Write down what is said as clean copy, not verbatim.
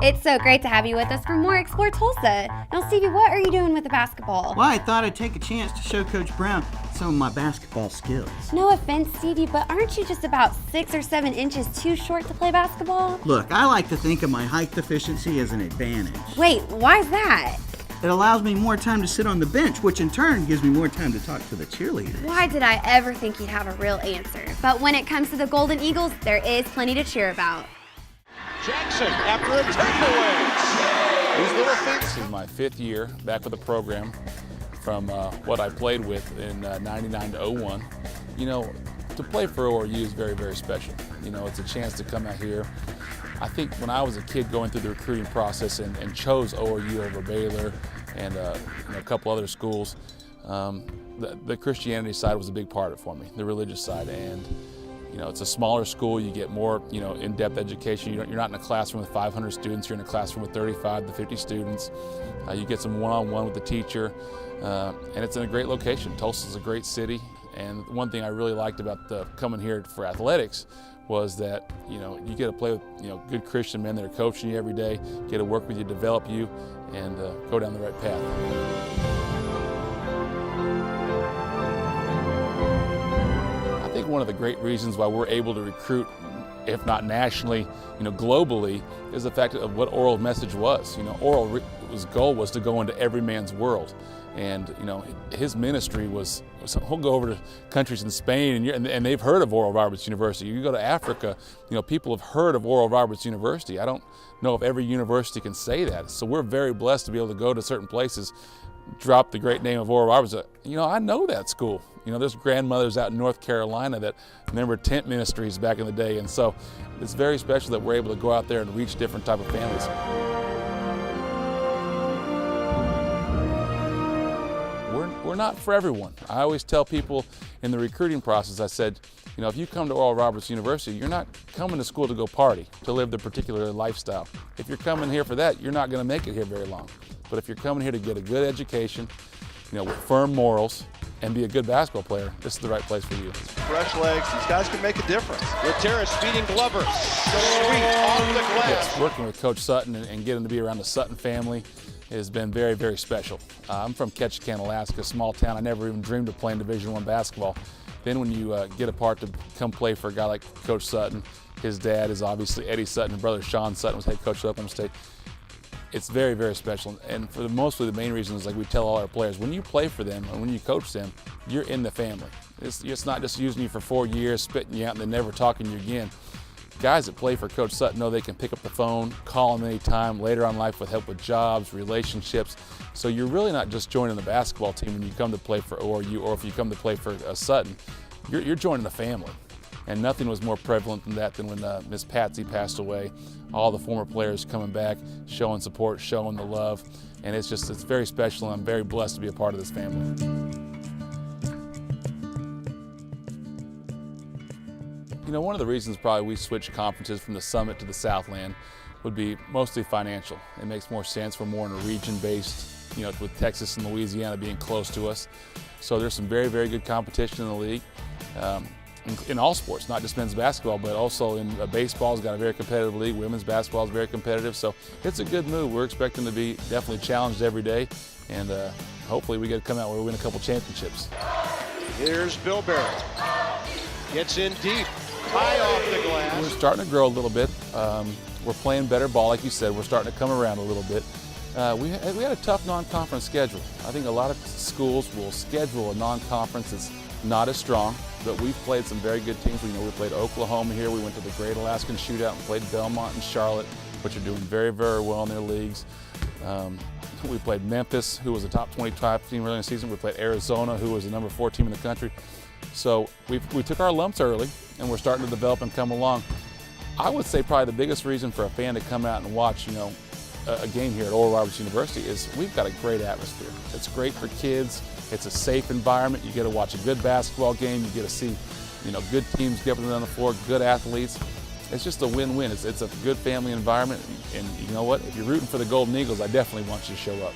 It's so great to have you with us for more Explore Tulsa. Now, Stevie, what are you doing with the basketball? Well, I thought I'd take a chance to show Coach Brown some of my basketball skills. No offense, Stevie, but aren't you just about 6 or 7 inches too short to play basketball? Look, I like to think of my height deficiency as an advantage. Wait, why's that? It allows me more time to sit on the bench, which in turn gives me more time to talk to the cheerleaders. Why did I ever think you'd have a real answer? But when it comes to the Golden Eagles, there is plenty to cheer about. Jackson after a takeaway. These little things. This is my 5th year back with the program from what I played with in 99 to 01. You know, to play for ORU is very, very special. You know, it's a chance to come out here. I think when I was a kid going through the recruiting process and chose ORU over Baylor and a couple other schools, the Christianity side was a big part of it for me, the religious side. And you know, it's a smaller school. You get more, in-depth education. You're not in a classroom with 500 students. You're in a classroom with 35 to 50 students. You get some one-on-one with the teacher, and it's in a great location. Tulsa's a great city, and one thing I really liked about coming here for athletics was that, you get to play with, good Christian men that are coaching you every day, get to work with you, develop you, and go down the right path. I think one of the great reasons why we're able to recruit, if not nationally, globally, is the fact of what Oral's message was. Oral's goal was to go into every man's world. And his ministry was, he'll go over to countries in Spain and they've heard of Oral Roberts University. You go to Africa, people have heard of Oral Roberts University. I don't know if every university can say that. So we're very blessed to be able to go to certain places, drop the great name of Oral Roberts. I know that school. There's grandmothers out in North Carolina that remember tent ministries back in the day. And so it's very special that we're able to go out there and reach different type of families. We're not for everyone. I always tell people in the recruiting process, I said, if you come to Oral Roberts University, you're not coming to school to go party, to live the particular lifestyle. If you're coming here for that, you're not going to make it here very long. But if you're coming here to get a good education, with firm morals, and be a good basketball player, this is the right place for you. Fresh legs, these guys can make a difference. Gutierrez feeding Glover. Sweet off the glass. Yes, working with Coach Sutton and getting to be around the Sutton family has been very, very special. I'm from Ketchikan, Alaska, small town. I never even dreamed of playing Division I basketball. Then when you get a part to come play for a guy like Coach Sutton, his dad is obviously Eddie Sutton, his brother Sean Sutton was head coach at Oklahoma State. It's very, very special. And for mostly the main reason is, like we tell all our players, when you play for them and when you coach them, you're in the family. It's not just using you for 4 years, spitting you out, and then never talking to you again. Guys that play for Coach Sutton know they can pick up the phone, call him anytime, later on in life with help with jobs, relationships. So you're really not just joining the basketball team when you come to play for ORU or if you come to play for Sutton. You're joining a family. And nothing was more prevalent than that than when Miss Patsy passed away. All the former players coming back, showing support, showing the love. And it's very special, and I'm very blessed to be a part of this family. One of the reasons probably we switched conferences from the Summit to the Southland would be mostly financial. It makes more sense. We're more in a region-based, with Texas and Louisiana being close to us. So there's some very, very good competition in the league. In all sports, not just men's basketball, but also in baseball's got a very competitive league. Women's basketball is very competitive, so it's a good move. We're expecting to be definitely challenged every day, and hopefully we get to come out where we win a couple championships. Here's Bill Barrett. Gets in deep, high off the glass. We're starting to grow a little bit. We're playing better ball, like you said. We're starting to come around a little bit. We had a tough non-conference schedule. I think a lot of schools will schedule a non-conference that's not as strong, but we've played some very good teams. We played Oklahoma here. We went to the Great Alaskan Shootout and played Belmont and Charlotte, which are doing very, very well in their leagues. We played Memphis, who was a top 25 team early in the season. We played Arizona, who was the number 4 team in the country. So we took our lumps early, and we're starting to develop and come along. I would say probably the biggest reason for a fan to come out and watch, a game here at Oral Roberts University is we've got a great atmosphere. It's great for kids. It's a safe environment. You get to watch a good basketball game. You get to see, good teams get up and down the floor, good athletes. It's just a win-win. It's a good family environment. And you know what? If you're rooting for the Golden Eagles, I definitely want you to show up.